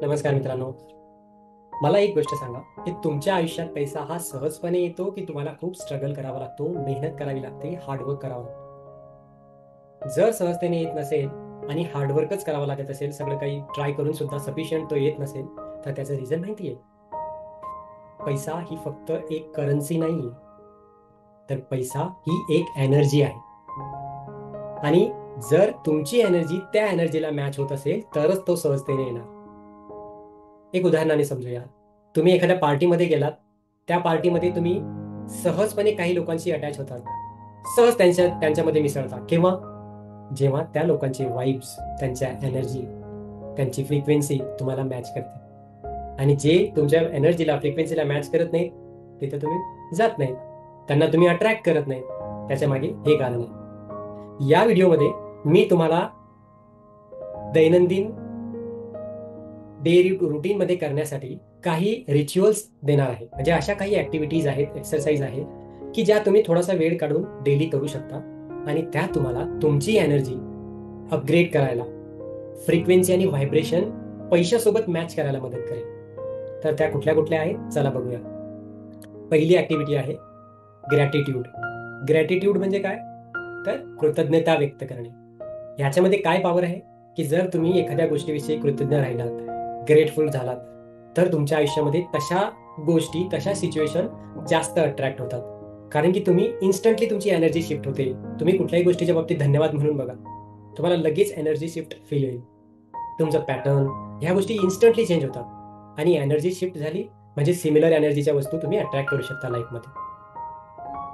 नमस्कार मित्रांनो. मला एक गोष्ट सांगा की तुमच्या आयुष्यात पैसा हा सहजपणे येतो की तुम्हाला खूप स्ट्रगल करावा लागतो, मेहनत करावी लागते, हार्डवर्क करावं लागतं? जर सहजतेने येत नसेल आणि हार्डवर्कच करावं लागत असेल, सगळं काही ट्राय करून सुद्धा सफिशियंट तो येत नसेल, तर त्याचं रिझन माहितीये? पैसा ही फक्त एक करन्सी नाहीये, तर पैसा ही एक एनर्जी आहे. आणि जर तुमची एनर्जी त्या एनर्जीला मॅच होत असेल तरच तो सहजतेने येणार. एक उदाहरणाने समजूया. तुम्ही एखाद्या पार्टीमध्ये गेलात, त्या पार्टीमध्ये तुम्ही सहजपणे काही लोकांशी अटॅच होतात, सहज त्यांच्यामध्ये मिसळता. केव्हा? जेव्हा त्या लोकांचे वाइब्स, त्यांच्या एनर्जी, त्यांची फ्रिक्वेन्सी तुम्हाला मॅच करते. आणि जे तुमच्या एनर्जीला, फ्रिक्वेन्सीला मॅच करत नाही, तिथे तुम्ही जात नाही, त्यांना तुम्ही अट्रॅक्ट करत नाही. त्याच्या मागे हे कारण आहे. या व्हिडिओमध्ये मी तुम्हाला दैनंदिन डे रुटीन मध्ये करण्यासाठी काही रिच्युअल्स देणार आहे. म्हणजे अशा काही ऍक्टिव्हिटीज आहेत, एक्सरसाइज आहेत की ज्या तुम्ही थोडासा वेळ काढून डेली करू शकता आणि त्या तुम्हाला तुमची एनर्जी अपग्रेड करायला, फ्रिक्वेन्सी आणि व्हायब्रेशन पैशासोबत मॅच करायला मदत करेल. तर त्या कुठल्या कुठल्या आहेत, चला बघूया. पहिली ऍक्टिव्हिटी आहे ग्रॅटिट्यूड. ग्रॅटिट्यूड म्हणजे काय? तर कृतज्ञता व्यक्त करणे. ह्याच्यामध्ये काय पॉवर आहे की जर तुम्ही एखाद्या गोष्टीविषयी कृतज्ञ राहिलात, ग्रेटफुल झालात, तर तुमच्या आयुष्यामध्ये तशा गोष्टी, तशा सिच्युएशन जास्त अट्रॅक्ट होतात. कारण की तुम्ही इन्स्टंटली तुमची एनर्जी शिफ्ट होते. तुम्ही कुठल्याही गोष्टीच्या बाबतीत धन्यवाद म्हणून बघा, तुम्हाला लगेच एनर्जी शिफ्ट फील होईल. तुमचं पॅटर्न, ह्या गोष्टी इन्स्टंटली चेंज होतात. आणि एनर्जी शिफ्ट झाली म्हणजे सिमिलर एनर्जीच्या वस्तू तुम्ही अट्रॅक्ट करू शकता लाईफमध्ये.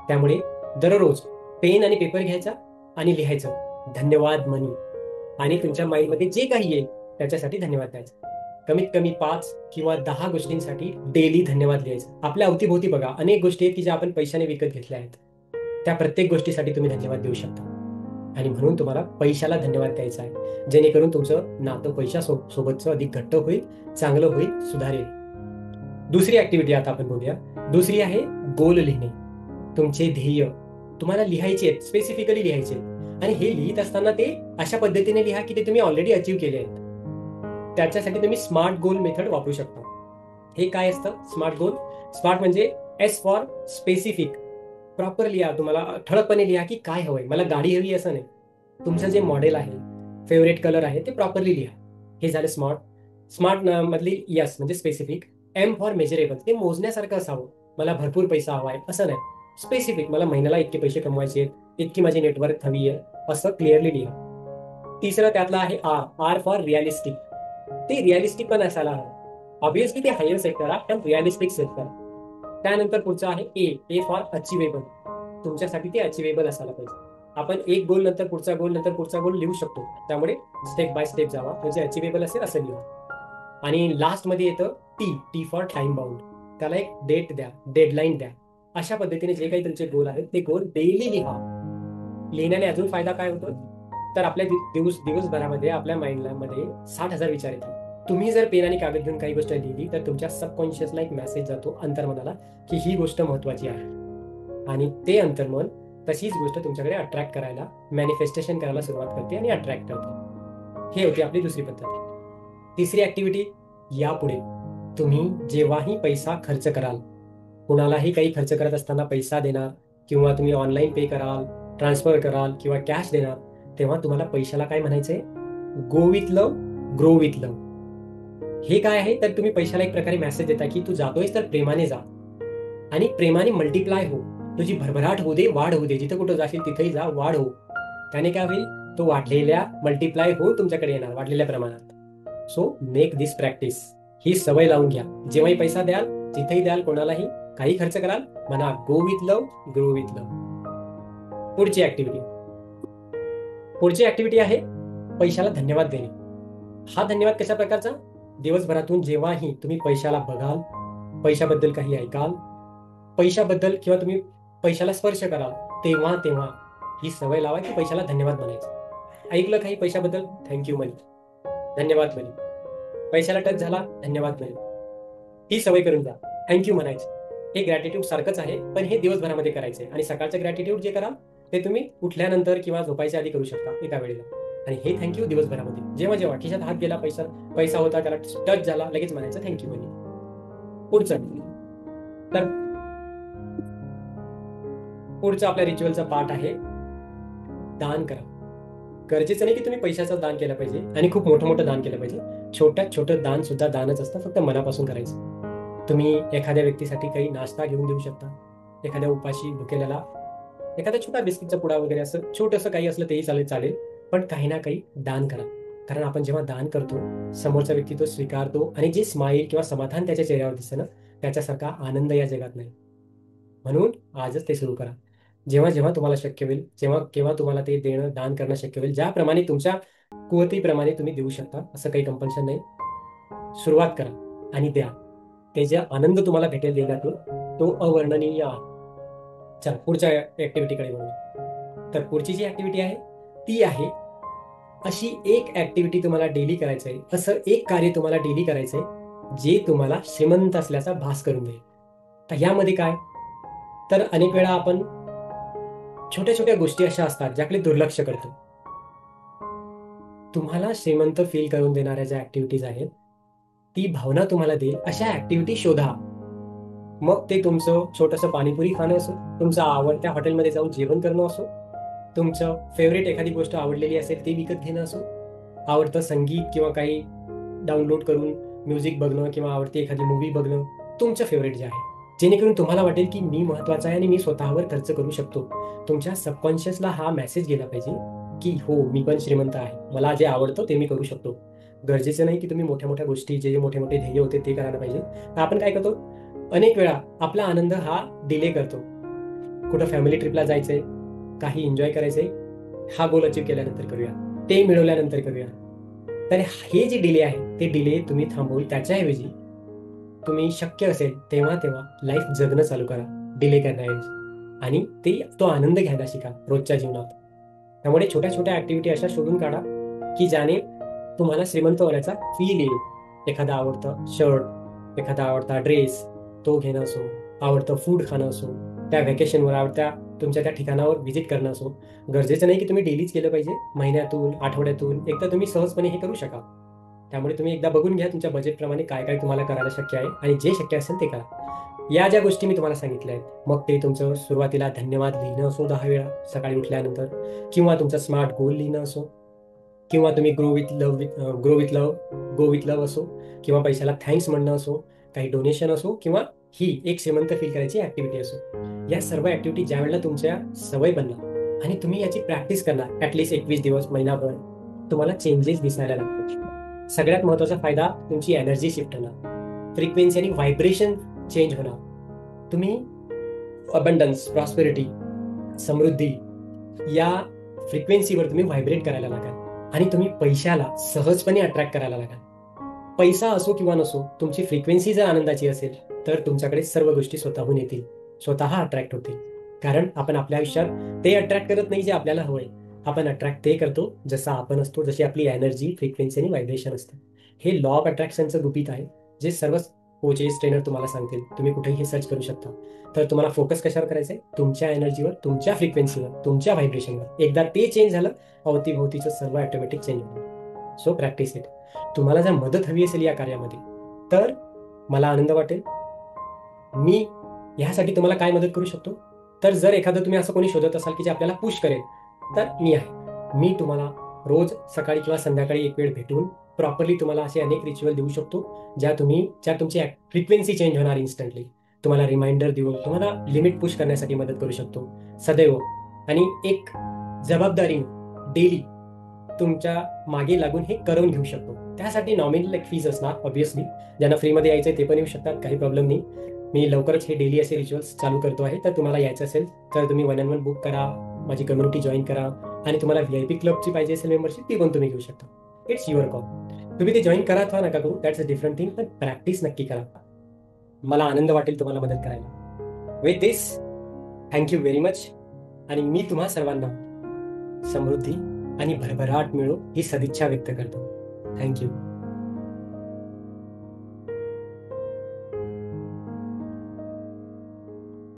त्यामुळे दररोज पेन आणि पेपर घ्यायचा आणि लिहायचं धन्यवाद म्हणी, आणि तुमच्या माइंडमध्ये जे काही येईल त्याच्यासाठी धन्यवाद द्यायचा. कमीत कमी 5 किंवा 10 गोष्टींसाठी डेली धन्यवाद लिहायचं. आपल्या अवतीभोवती बघा, अनेक गोष्टी आहेत की ज्या आपण पैशाने विकत घेतल्या आहेत. त्या प्रत्येक गोष्टीसाठी तुम्ही धन्यवाद देऊ शकता. आणि म्हणून तुम्हाला पैशाला धन्यवाद द्यायचा आहे, जेणेकरून तुमचं नातं पैशासोबतचं अधिक घट्ट होईल, चांगलं होईल, सुधारेल. दुसरी ऍक्टिव्हिटी आता आपण बघूया. दुसरी आहे गोल लिहिणे. तुमचे ध्येय तुम्हाला लिहायचे आहेत, स्पेसिफिकली लिहायचे आहेत. आणि हे लिहित असताना ते अशा पद्धतीने लिहा की ते तुम्ही ऑलरेडी अचीव्ह केले आहेत. त्याच्यासाठी तुम्ही स्मार्ट गोल मेथड वापरू शकता. हे काय असतं स्मार्ट गोल? स्मार्ट म्हणजे एस फॉर स्पेसिफिक. प्रॉपर लिहा, तुम्हाला ठळकपणे लिहा की काय हवंय. मला गाडी हवी असं नाही, तुमचं जे मॉडेल आहे, फेवरेट कलर आहे, ते प्रॉपरली लिहा. हे झालं स्मार्ट. स्मार्ट मधली यस म्हणजे स्पेसिफिक. एम फॉर मेजरेबल, ते मोजण्यासारखं असावं. मला भरपूर पैसा हवाय असं नाही, स्पेसिफिक. मला महिन्याला इतके पैसे कमवायचे आहेत, इतकी माझी नेटवर्क हवी आहे, असं क्लिअरली लिहा. तिसरं त्यातलं आहे आर. R for realistic. ते रिअलिस्टिक पण असायला हवं. ऑब्विसली ते हायर सेट करा, पण रिअलिस्टिक सेट करा. त्यानंतर पुढचं आहे ए. A for achievable. तुमच्यासाठी ते अचिवेबल असायला पाहिजे. आपण एक गोल नंतर पुढचा गोल नंतर पुढचा गोल लिहू शकतो, त्यामुळे स्टेप बाय स्टेप जावा, म्हणजे अचिवेबल असेल असं लिहा. आणि लास्ट मध्ये येतं T. T for time bound. त्याला एक डेट द्या, डेडलाईन द्या. अशा पद्धतीने जे काही तुमचे गोल आहेत ते गोल डेली लिहा. लिहिण्याने अजून फायदा काय होतो, तर आपल्या दिवसभरामध्ये आपल्या माइंडमध्ये 60,000 विचार येतात. तुम्ही जर पेन आणि कागद घेऊन काही गोष्ट लिहिली तर तुमच्या सबकॉन्शियसला एक मेसेज जातो अंतर्मनाला की ही गोष्ट महत्वाची आहे. आणि ते अंतर्मन तशीच गोष्ट तुमच्याकडे अट्रॅक्ट करायला, मॅनिफेस्टेशन करायला सुरुवात करते आणि अट्रॅक्ट करते. हे होती आपली दुसरी पद्धत. तिसरी ऍक्टिव्हिटी, यापुढे तुम्ही जेव्हाही पैसा खर्च कराल, कुणालाही काही खर्च करत असताना पैसा देणार, किंवा तुम्ही ऑनलाईन पे कराल, ट्रान्सफर कराल किंवा कॅश देणार, तेव्हा तुम्हाला पैशाला काय म्हणायचंय? Go with love, grow with love. हे काय आहे, तर तुम्ही पैशाला एक प्रकारे मेसेज देता की तू जातोयस तर प्रेमाने जा, आणि प्रेमाने मल्टिप्लाय हो. तुझी भरभराट होऊ दे, वाढ होऊ दे. जिथं कुठं जाशील तिथेही जा, वाढ हो. त्याने काय होईल, तो वाढलेल्या मल्टिप्लाय होऊन तुमच्याकडे येणार वाढलेल्या प्रमाणात. सो मेक दिस प्रॅक्टिस. ही सवय लावून घ्या. जेव्हाही पैसा द्याल, जिथेही द्याल, कोणालाही काही खर्च कराल, म्हणा go with love, grow with love. पुढची ऍक्टिव्हिटी आहे पैशाला धन्यवाद देणे. हा धन्यवाद कशा प्रकारचा? दिवसभरातून जेव्हाही तुम्ही पैशाला बघाल, पैशाबद्दल काही ऐकाल, पैशाबद्दल किंवा तुम्ही पैशाला स्पर्श कराल, तेव्हा तेव्हा ही सवय लावा की पैशाला धन्यवाद म्हणायचं. ऐकलं काही पैशाबद्दल, थँक्यू म्हणे, धन्यवाद म्हणे. पैशाला टच झाला, धन्यवाद म्हणे. ही सवय करून जा, थँक्यू म्हणायचं. हे ग्रॅटिट्यूड सारखंच आहे, पण हे दिवसभरामध्ये करायचंय. आणि सकाळचं ग्रॅटिट्यूड जे कराल ते तुम्ही उठल्यानंतर किंवा झोपायच्या आधी करू शकता एका वेळेला. आणि हे थँक्यू दिवसभरामध्ये जेव्हा जेव्हा खिशात हात गेला, पैसा होता, त्याला टच झाला, लगेच म्हणायचं थँक्यू म्हणे. पुढचं आपल्या रिच्युअलचा पार्ट आहे दान करा. गरजेचं नाही की तुम्ही पैशाचं दान केलं पाहिजे आणि खूप मोठं दान केलं पाहिजे. छोट्यात छोटं दान सुद्धा दानच असतं, फक्त मनापासून करायचं. तुम्ही एखाद्या व्यक्तीसाठी काही नाश्ता घेऊन देऊ शकता, एखाद्या उपाशी भुकेल्याला एखाद्या छोटा बिस्किटचा पुडा वगैरे असं छोटंसं काही असलं तेही चालेल, पण काही ना काही दान करा. कारण आपण जेव्हा दान करतो, समोरचा व्यक्ती तो स्वीकारतो आणि जे स्माईल किंवा समाधान त्याच्या चेहऱ्यावर दिसतं ना, त्याच्यासारखा आनंद या जगात नाही. म्हणून आजच ते सुरू करा. जेव्हा जेव्हा तुम्हाला शक्य होईल, जेव्हा केव्हा तुम्हाला ते देणं, दान करणं शक्य होईल, ज्याप्रमाणे तुमच्या कुवतीप्रमाणे तुम्ही देऊ शकता, असं काही कंपल्शन नाही. सुरुवात करा आणि द्या. ते जे आनंद तुम्हाला भेटेल देण्यातून, तो अवर्णनीय आहे. चला पुढच्या ऍक्टिव्हिटीकडे वळूया. तर पुढची जी ऍक्टिव्हिटी आहे ती आहे अशी एक ऍक्टिव्हिटी तुम्हाला डेली करायचं आहे, असं एक कार्य तुम्हाला डेली करायचंय जे तुम्हाला श्रीमंत असल्याचा भास करून देईल. तर यामध्ये काय, तर अनेक वेळा आपण छोट्या छोट्या गोष्टी अशा असतात ज्याकडे दुर्लक्ष करतो. तुम्हाला श्रीमंत फील करून देणाऱ्या ज्या ऍक्टिव्हिटीज आहेत, ती भावना तुम्हाला देईल अशा ऍक्टिव्हिटी शोधा. मग ते तुमचं छोटंसं पाणीपुरी खाणं असो, तुमचं आवडत्या हॉटेलमध्ये जाऊन जेवण करणं असो, तुमचं फेवरेट एखादी गोष्ट आवडलेली असेल ते विकत घेणं असो, आवडतं संगीत किंवा काही डाउनलोड करून म्युझिक बघणं किंवा आवडती एखादी मूवी बघणं, तुमचं फेवरेट जे आहे, जेणेकरून तुम्हाला वाटेल की मी महत्वाचा आहे आणि मी स्वतःवर खर्च करू शकतो. तुमच्या सबकॉन्शियसला हा मेसेज गेला पाहिजे की हो, मी पण श्रीमंत आहे, मला जे आवडतं ते मी करू शकतो. गरजेचं नाही की तुम्ही मोठ्या मोठ्या गोष्टी, जे मोठे मोठे ध्येय होते ते करायला पाहिजे. आपण काय करतो, अनेक वेळा आपला आनंद हा डिले करतो. कुठं फॅमिली ट्रिपला जायचंय, काही एन्जॉय करायचंय, हा गोल अचीव केल्यानंतर करूया, ते मिळवल्यानंतर करूया. तर हे जे डिले आहे ते डिले तुम्ही थांबवून त्याच्याऐवजी तुम्ही शक्य असेल तेव्हा लाईफ जगणं चालू करा डिले करण्याऐवजी, आणि तो आनंद घ्यायला शिका रोजच्या जीवनात. त्यामुळे छोट्या छोट्या ऍक्टिव्हिटी अशा शोधून काढा की ज्याने तुम्हाला श्रीमंत होण्याचा फील येईल. एखादा आवडता शर्ट, एखादा आवडता ड्रेस तो घेणं असो, आवडतं फूड खाणं असो, त्या व्हॅकेशनवर आवडत्या तुमच्या त्या ठिकाणावर व्हिजिट करणं असो. गरजेचं नाही की तुम्ही डेलीच केलं पाहिजे, महिन्यातून, आठवड्यातून एकदा तुम्ही सहजपणे हे करू शका. त्यामुळे तुम्ही एकदा बघून घ्या तुमच्या बजेटप्रमाणे काय काय तुम्हाला करायला शक्य आहे, आणि जे शक्य असेल ते करा. या ज्या गोष्टी मी तुम्हाला सांगितल्या आहेत, मग ते तुमचं सुरुवातीला धन्यवाद लिहिणं असो 10 वेळा सकाळी उठल्यानंतर, किंवा तुमचा स्मार्ट गोल लिहिणं असो, किंवा तुम्ही गो विथ लव असो, किंवा पैशाला थँक्स म्हणणं असो, काही डोनेशन असो, किंवा ही एक श्रीमंत फील करायची ऍक्टिव्हिटी असो. या सर्व ऍक्टिव्हिटी ज्या वेळेला तुमच्या सवय बनणार आणि तुम्ही याची प्रॅक्टिस करणार ऍटलीस्ट 21 दिवस, महिनाभर, तुम्हाला चेंजेस दिसायला लागतात. सगळ्यात महत्वाचा फायदा, तुमची एनर्जी शिफ्ट होणार, फ्रिक्वेन्सी आणि व्हायब्रेशन चेंज होणार. तुम्ही अबंडन्स, प्रॉस्पेरिटी, समृद्धी या फ्रिक्वेन्सीवर तुम्ही व्हायब्रेट करायला लागाल आणि तुम्ही पैशाला सहजपणे अट्रॅक्ट करायला लागाल. पैसा असो किंवा नसो, तुमची फ्रिक्वेन्सी जर आनंदाची असेल तर तुमच्याकडे सर्व गोष्टी स्वतःहून येतील, स्वतः अट्रॅक्ट होतील. कारण आपण आपल्या आयुष्यात ते अट्रॅक्ट करत नाही जे आपल्याला हवंय, आपण अट्रॅक्ट ते करतो जसा आपण असतो, जशी आपली एनर्जी, फ्रिक्वेन्सी आणि व्हायब्रेशन असते. हे लॉ ऑफ अट्रॅक्शनचं गुपित आहे, जे सर्व कोचेस, ट्रेनर तुम्हाला सांगतील. तुम्ही कुठेही सर्च करू शकता. तर तुम्हाला फोकस कशावर करायचंय, तुमच्या एनर्जीवर, तुमच्या फ्रिक्वेन्सीवर, तुमच्या व्हायब्रेशनवर. एकदा ते चेंज झालं, अवतीभोवतीचं सर्व ऑटोमॅटिक चेंज होईल. So practice it. तुम्हाला जर मदत हवी असेल या कार्यामध्ये तर मला आनंद वाटेल. मी ह्यासाठी तुम्हाला काय मदत करू शकतो, तर जर एखादं तुम्ही असं कोणी शोधत असाल की जे आपल्याला पुश करेल, तर मी आहे. मी तुम्हाला रोज सकाळी किंवा संध्याकाळी एक वेळ भेटून प्रॉपरली तुम्हाला असे अनेक रिच्युअल देऊ शकतो ज्या तुमची फ्रिक्वेन्सी चेंज होणार इन्स्टंटली. तुम्हाला रिमाइंडर देऊन तुम्हाला लिमिट पुश करण्यासाठी मदत करू शकतो सदैव, आणि एक जबाबदारी डेली तुमच्या मागे लागून हे करून घेऊ शकतो. त्यासाठी नॉमिनल एक फीज असणार ऑब्व्हियसली. ज्यांना फ्रीमध्ये यायचंय ते पण येऊ शकतात, काही प्रॉब्लेम नाही. मी लवकरच हे डेली असे रिच्युअल्स चालू करतो आहे. तर तुम्हाला यायचं असेल तर तुम्ही 1-on-1 बुक करा, माझी कम्युनिटी जॉईन करा, आणि तुम्हाला VIP क्लबची पाहिजे असेल मेंबरशिप, ती पण तुम्ही घेऊ शकता. It's your call. तुम्ही ते जॉईन करा अथवा नका करू, दॅट्स अ डिफरंट थिंग, पण प्रॅक्टिस नक्की करा. मला आनंद वाटेल तुम्हाला मदत करायला. With this, thank you very much. आणि मी तुम्हा सर्वांना समृद्धी आणि भरभराट मिळो ही सदिच्छा व्यक्त करतो. थँक्यू.